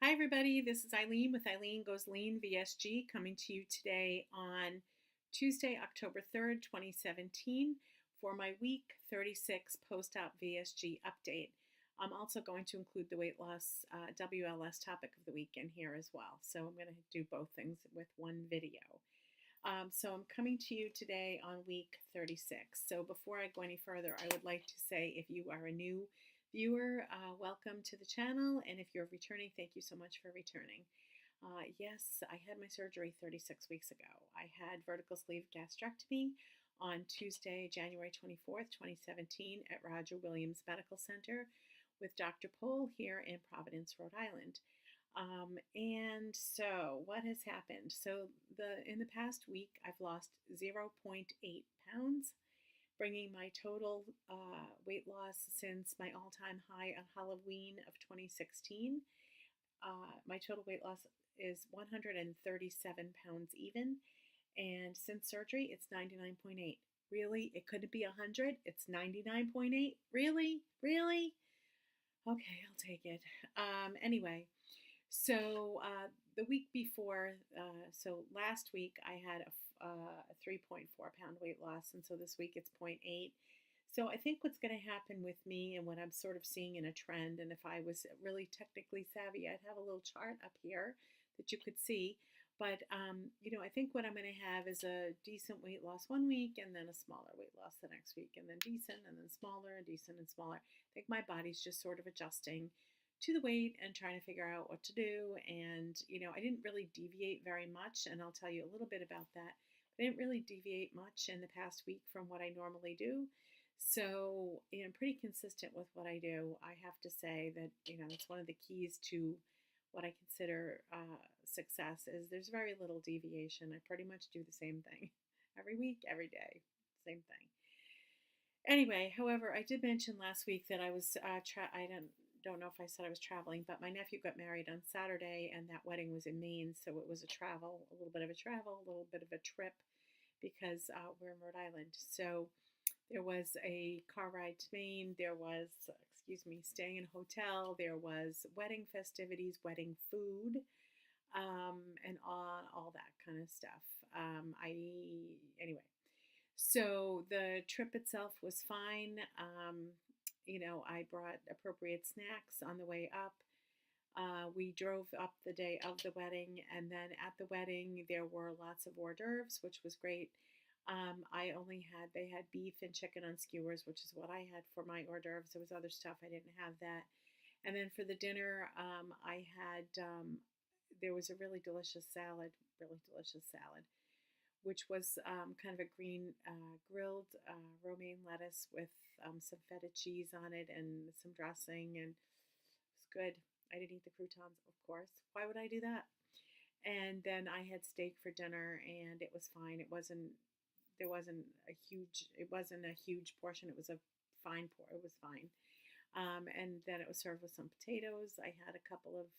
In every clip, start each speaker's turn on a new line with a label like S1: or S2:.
S1: Hi, everybody. This is Eileen with EileenGoesLean-VSG coming to you today on Tuesday, October 3rd, 2017 for my week 36 post-op VSG update. I'm also going to include the weight loss WLS topic of the week in here as well. So I'm going to do both things with one video. So I'm coming to you today on week 36. So before I go any further, I would like to say if you are a new viewer, welcome to the channel, and if you're returning, thank you so much for returning. Yes, I had my surgery 36 weeks ago. I had vertical sleeve gastrectomy on Tuesday, January 24th, 2017 at Roger Williams Medical Center with Dr. Pohl here in Providence, Rhode Island. And so what has happened? So in the past week, I've lost 0.8 pounds, bringing my total weight loss since my all-time high on Halloween of 2016. My total weight loss is 137 pounds even, and since surgery, it's 99.8. Really? It couldn't be 100? It's 99.8? Really? Really? Okay, I'll take it. Anyway, so the week before, so last week I had a 3.4 pound weight loss, and so this week it's 0.8. So I think what's going to happen with me and what I'm sort of seeing in a trend, and if I was really technically savvy, I'd have a little chart up here that you could see. But, I think what I'm going to have is a decent weight loss one week and then a smaller weight loss the next week, and then decent and then smaller and decent and smaller. I think my body's just sort of adjusting to the weight and trying to figure out what to do. And, I didn't really deviate very much, and I'll tell you a little bit about that. But I didn't really deviate much in the past week from what I normally do. So, I'm pretty consistent with what I do. I have to say that, it's one of the keys to what I consider success is there's very little deviation. I pretty much do the same thing every week, every day, same thing. Anyway, however, I did mention last week that I was, I don't know if I said I was traveling, but my nephew got married on Saturday, and that wedding was in Maine, so it was a little bit of a travel, a little bit of a trip, because we're in Rhode Island. So there was a car ride to Maine, there was, staying in a hotel, there was wedding festivities, wedding food, and all that kind of stuff. Anyway, so the trip itself was fine. I brought appropriate snacks on the way up. We drove up the day of the wedding, and then at the wedding there were lots of hors d'oeuvres, which was great. They had beef and chicken on skewers, which is what I had for my hors d'oeuvres. There was other stuff, I didn't have that. And then for the dinner, there was a really delicious salad, which was kind of a green grilled romaine lettuce with some feta cheese on it and some dressing, and it was good. I didn't eat the croutons, of course. Why would I do that? And then I had steak for dinner, and it was fine. It wasn't a huge portion. It was a it was fine. And then it was served with some potatoes. I had a couple of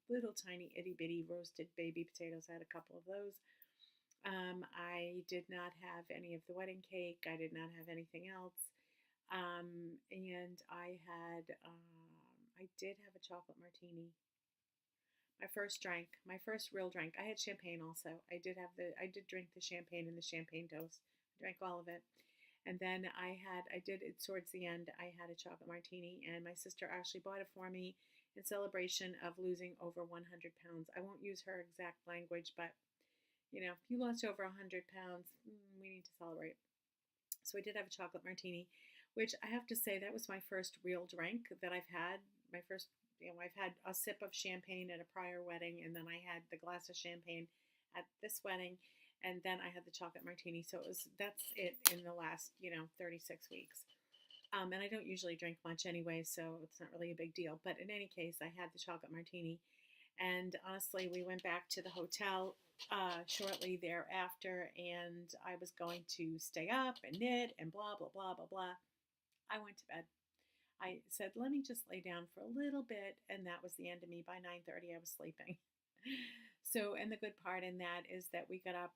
S1: little tiny itty bitty roasted baby potatoes. I had a couple of those. I did not have any of the wedding cake. I did not have anything else. And I did have a chocolate martini. My first real drink. I had champagne also. I did drink the champagne and the champagne toast. I drank all of it. And then I did it towards the end, I had a chocolate martini, and my sister actually bought it for me in celebration of losing over 100 pounds. I won't use her exact language, but, if you lost over 100 pounds, we need to celebrate. So I did have a chocolate martini, which I have to say that was my first real drink that I've had. I've had a sip of champagne at a prior wedding, and then I had the glass of champagne at this wedding, and then I had the chocolate martini. So that's it in the last, 36 weeks. And I don't usually drink much anyway, so it's not really a big deal. But in any case, I had the chocolate martini, and honestly, we went back to the hotel shortly thereafter, and I was going to stay up and knit and blah, blah, blah, blah, blah. I went to bed. I said, let me just lay down for a little bit, and that was the end of me. By 9:30, I was sleeping. So, and the good part in that is that we got up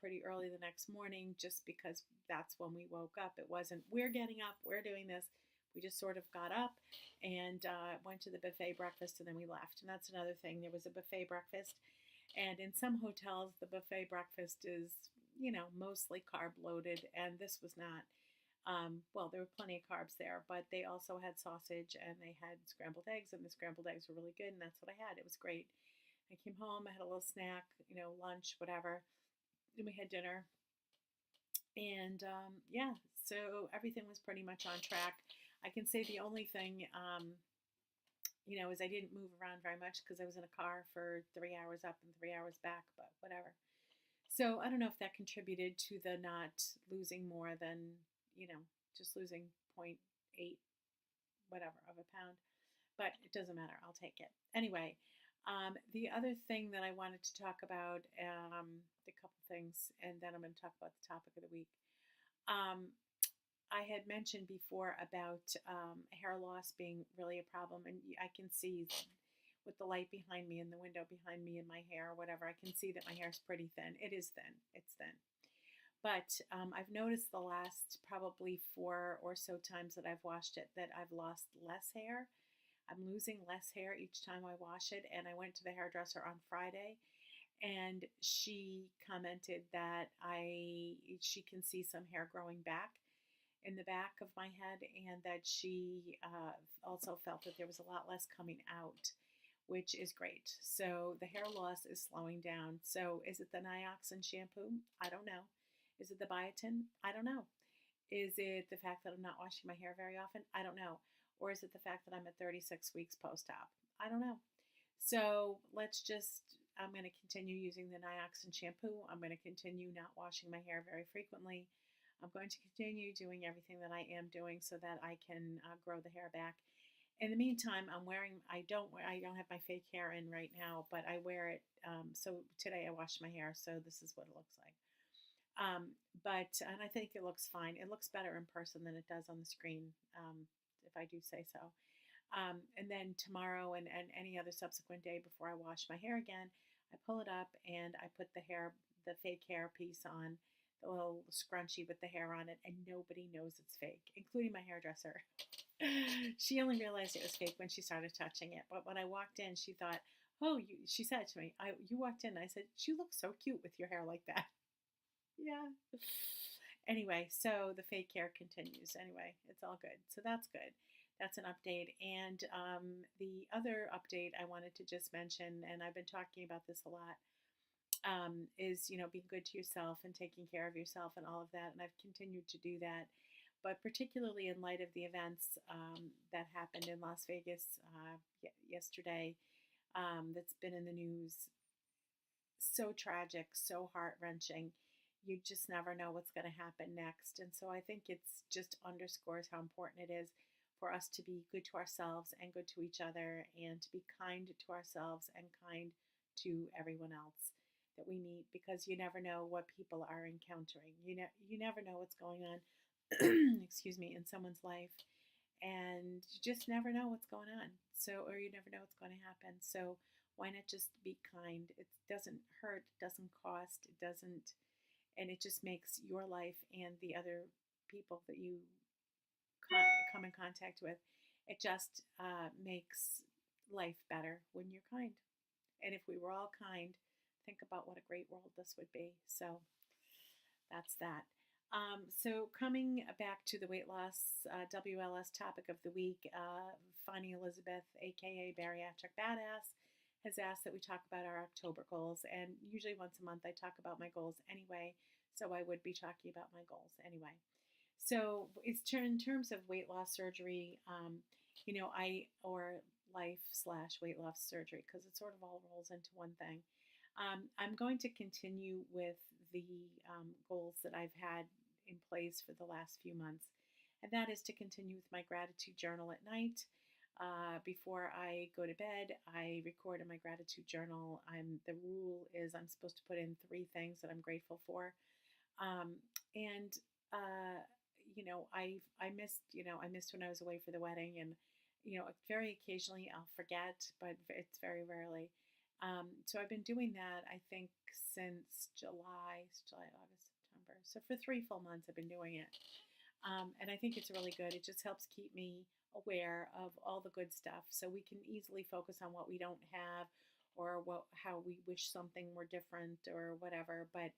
S1: pretty early the next morning, just because that's when we woke up. It wasn't, we're getting up, we're doing this. We just sort of got up and went to the buffet breakfast, and then we left. And that's another thing. There was a buffet breakfast, and in some hotels, the buffet breakfast is, mostly carb loaded, and this was not. Well, there were plenty of carbs there, but they also had sausage and they had scrambled eggs, and the scrambled eggs were really good, and that's what I had. It was great. I came home, I had a little snack, lunch, whatever. Then we had dinner, and yeah, so everything was pretty much on track. I can say the only thing, is I didn't move around very much because I was in a car for 3 hours up and 3 hours back, but whatever. So I don't know if that contributed to the not losing more than, just losing point 0.8 whatever of a pound, but it doesn't matter. I'll take it. Anyway, the other thing that I wanted to talk about, a couple things, and then I'm going to talk about the topic of the week. I had mentioned before about hair loss being really a problem, and I can see with the light behind me and the window behind me and my hair or whatever, I can see that my hair is pretty thin. It is thin. It's thin. But I've noticed the last probably 4 or so times that I've washed it that I've lost less hair. I'm losing less hair each time I wash it. And I went to the hairdresser on Friday, and she commented that she can see some hair growing back in the back of my head, and that she also felt that there was a lot less coming out, which is great. So the hair loss is slowing down. So is it the Nioxin shampoo? I don't know. Is it the biotin? I don't know. Is it the fact that I'm not washing my hair very often? I don't know. Or is it the fact that I'm at 36 weeks post-op? I don't know. So I'm going to continue using the Nioxin shampoo. I'm going to continue not washing my hair very frequently. I'm going to continue doing everything that I am doing so that I can grow the hair back. In the meantime, I don't have my fake hair in right now, but I wear it. So today I washed my hair, so this is what it looks like. And I think it looks fine. It looks better in person than it does on the screen, if I do say so. And then tomorrow and any other subsequent day before I wash my hair again, I pull it up and I put the fake hair piece on, the little scrunchie with the hair on it, and nobody knows it's fake, including my hairdresser. She only realized it was fake when she started touching it. But when I walked in, she thought, she said to me, you walked in, I said, you look so cute with your hair like that. Yeah. Anyway, so the fake hair continues. Anyway, it's all good. So that's good. That's an update. And the other update I wanted to just mention, and I've been talking about this a lot, is, being good to yourself and taking care of yourself and all of that. And I've continued to do that. But particularly in light of the events that happened in Las Vegas yesterday, that's been in the news, so tragic, so heart-wrenching. You just never know what's going to happen next. And so I think it's just underscores how important it is for us to be good to ourselves and good to each other, and to be kind to ourselves and kind to everyone else that we meet, because you never know what people are encountering. You never know what's going on excuse me, in someone's life, and you just never know what's going on. So, or you never know what's going to happen. So why not just be kind? It doesn't hurt, it doesn't cost, it doesn't, and it just makes your life and the other people that you come in contact with, it just makes life better when you're kind. And if we were all kind, think about what a great world this would be. So that's that. So coming back to the weight loss WLS topic of the week, Fannie Elizabeth, aka Bariatric Badass, has asked that we talk about our October goals. And usually once a month I talk about my goals anyway, so I would be talking about my goals anyway. So it's in terms of weight loss surgery, or life/weight loss surgery, because it sort of all rolls into one thing. I'm going to continue with the goals that I've had in place for the last few months, and that is to continue with my gratitude journal at night. Before I go to bed, I record in my gratitude journal. The rule is I'm supposed to put in 3 things that I'm grateful for, I missed when I was away for the wedding, and very occasionally I'll forget, but it's very rarely. So I've been doing that, I think, since July, August, September. So for 3 full months I've been doing it. And I think it's really good. It just helps keep me aware of all the good stuff so we can easily focus on what we don't have or how we wish something were different or whatever. But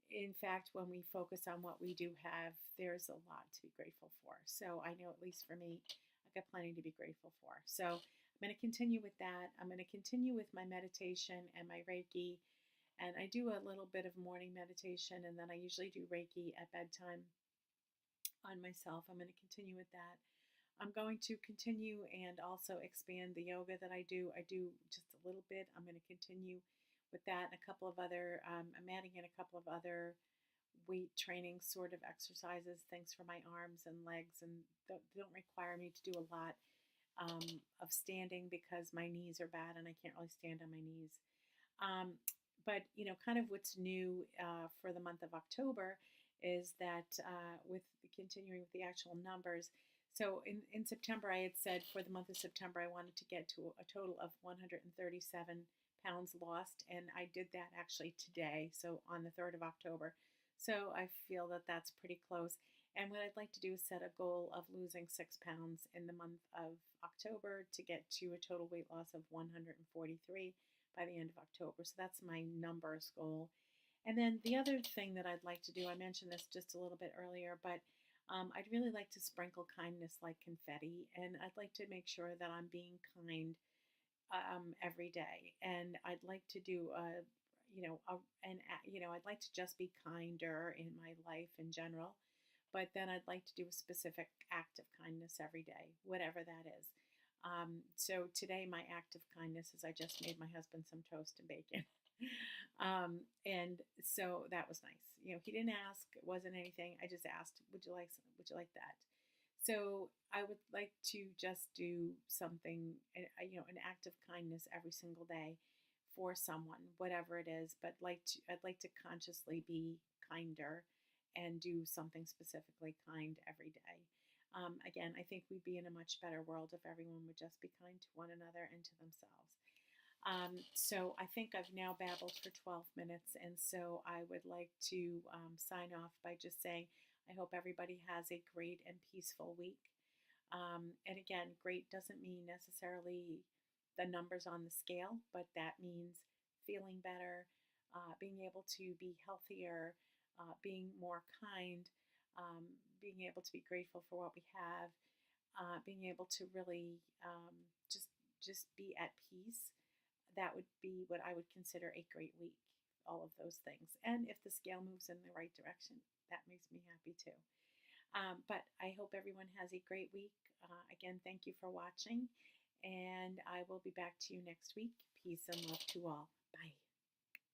S1: in fact, when we focus on what we do have, there's a lot to be grateful for. So I know, at least for me, I've got plenty to be grateful for. So I'm going to continue with that. I'm going to continue with my meditation and my Reiki. And I do a little bit of morning meditation, and then I usually do Reiki at bedtime on myself. I'm going to continue with that. I'm going to continue and also expand the yoga that I do. I do just a little bit. I'm going to continue with that and a couple of other, I'm adding in a couple of other weight training sort of exercises, things for my arms and legs, and don't require me to do a lot of standing because my knees are bad and I can't really stand on my knees. But kind of what's new for the month of October is that with continuing with the actual numbers. So in September, I had said for the month of September, I wanted to get to a total of 137 pounds lost, and I did that actually today, so on the 3rd of October. So I feel that that's pretty close. And what I'd like to do is set a goal of losing 6 pounds in the month of October to get to a total weight loss of 143 by the end of October. So that's my numbers goal. And then the other thing that I'd like to do, I mentioned this just a little bit earlier, but I'd really like to sprinkle kindness like confetti, and I'd like to make sure that I'm being kind every day. And I'd like to do I'd like to just be kinder in my life in general, but then I'd like to do a specific act of kindness every day, whatever that is. So today my act of kindness is I just made my husband some toast and bacon. And so that was nice. He didn't ask, it wasn't anything. I just asked, would you like that? So I would like to just do something, an act of kindness every single day for someone, whatever it is. But I'd like to consciously be kinder and do something specifically kind every day. Again, I think we'd be in a much better world if everyone would just be kind to one another and to themselves. So I think I've now babbled for 12 minutes, and so I would like to sign off by just saying I hope everybody has a great and peaceful week. And again, great doesn't mean necessarily the numbers on the scale, but that means feeling better, being able to be healthier, being more kind, being able to be grateful for what we have, being able to really just be at peace. That would be what I would consider a great week, all of those things. And if the scale moves in the right direction, that makes me happy too. But I hope everyone has a great week. Again, thank you for watching, and I will be back to you next week. Peace and love to all.